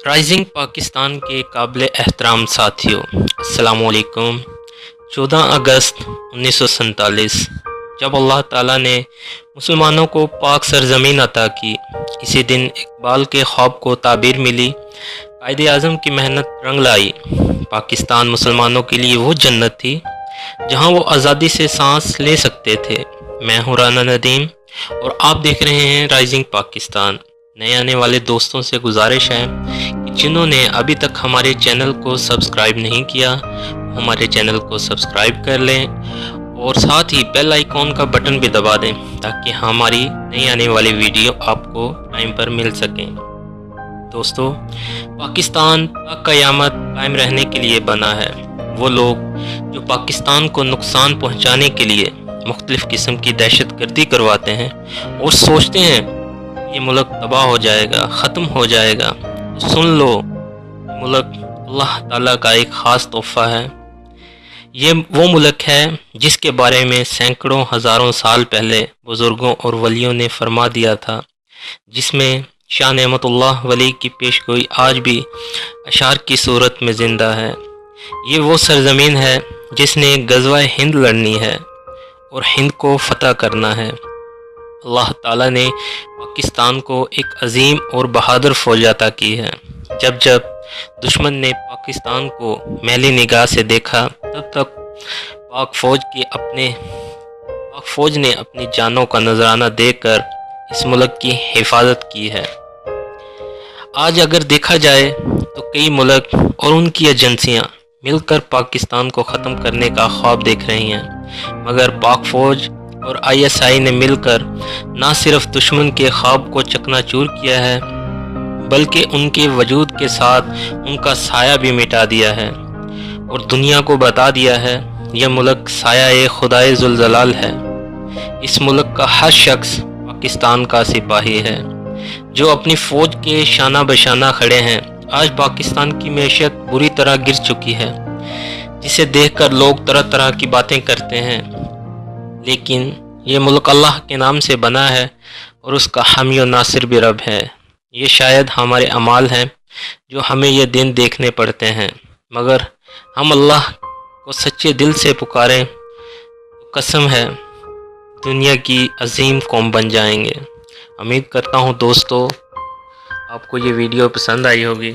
Rising Pakistan کے قابل احترام ساتھیوں، السلام علیکم۔ 14 اگست 1947 جب اللہ تعالیٰ نے مسلمانوں کو پاک سرزمین عطا کی، اسی دن اقبال کے خواب کو تعبیر ملی، قائد اعظم کی محنت رنگ لائی۔ پاکستان مسلمانوں کے لیے وہ جنت تھی جہاں وہ آزادی سے سانس لے سکتے تھے۔ میں ہوں رانا ندیم اور آپ دیکھ رہے ہیں رائزنگ پاکستان۔ نئے آنے والے دوستوں سے گزارش ہے کہ جنہوں نے ابھی تک ہمارے چینل کو سبسکرائب نہیں کیا، ہمارے چینل کو سبسکرائب کر لیں اور ساتھ ہی بیل آئیکن کا بٹن بھی دبا دیں تاکہ ہماری نئی آنے والی ویڈیو آپ کو ٹائم پر مل سکیں۔ دوستو، پاکستان تا قیامت قائم رہنے کے لیے بنا ہے۔ وہ لوگ جو پاکستان کو نقصان پہنچانے کے لیے مختلف قسم کی دہشت گردی کرواتے ہیں اور سوچتے ہیں یہ ملک تباہ ہو جائے گا، ختم ہو جائے گا، تو سن لو، یہ ملک اللہ تعالیٰ کا ایک خاص تحفہ ہے۔ یہ وہ ملک ہے جس کے بارے میں سینکڑوں ہزاروں سال پہلے بزرگوں اور ولیوں نے فرما دیا تھا، جس میں شاہ نعمت اللہ ولی کی پیش گوئی آج بھی اشعار کی صورت میں زندہ ہے۔ یہ وہ سرزمین ہے جس نے غزوہ ہند لڑنی ہے اور ہند کو فتح کرنا ہے۔ اللہ تعالیٰ نے پاکستان کو ایک عظیم اور بہادر فوج عطا کی ہے۔ جب جب دشمن نے پاکستان کو میلی نگاہ سے دیکھا، تب تک پاک فوج نے اپنی جانوں کا نذرانہ دے کر اس ملک کی حفاظت کی ہے۔ آج اگر دیکھا جائے تو کئی ملک اور ان کی ایجنسیاں مل کر پاکستان کو ختم کرنے کا خواب دیکھ رہی ہیں، مگر پاک فوج اور ISI نے مل کر نہ صرف دشمن کے خواب کو چکنا چور کیا ہے، بلکہ ان کے وجود کے ساتھ ان کا سایہ بھی مٹا دیا ہے اور دنیا کو بتا دیا ہے یہ ملک سایہ خدائے ذوالجلال ہے۔ اس ملک کا ہر شخص پاکستان کا سپاہی ہے جو اپنی فوج کے شانہ بشانہ کھڑے ہیں۔ آج پاکستان کی معیشت بری طرح گر چکی ہے، جسے دیکھ کر لوگ طرح طرح کی باتیں کرتے ہیں، لیکن یہ ملک اللہ کے نام سے بنا ہے اور اس کا حامی و ناصر بھی رب ہے۔ یہ شاید ہمارے اعمال ہیں جو ہمیں یہ دن دیکھنے پڑتے ہیں، مگر ہم اللہ کو سچے دل سے پکاریں تو قسم ہے دنیا کی عظیم قوم بن جائیں گے۔ امید کرتا ہوں دوستو آپ کو یہ ویڈیو پسند آئی ہوگی۔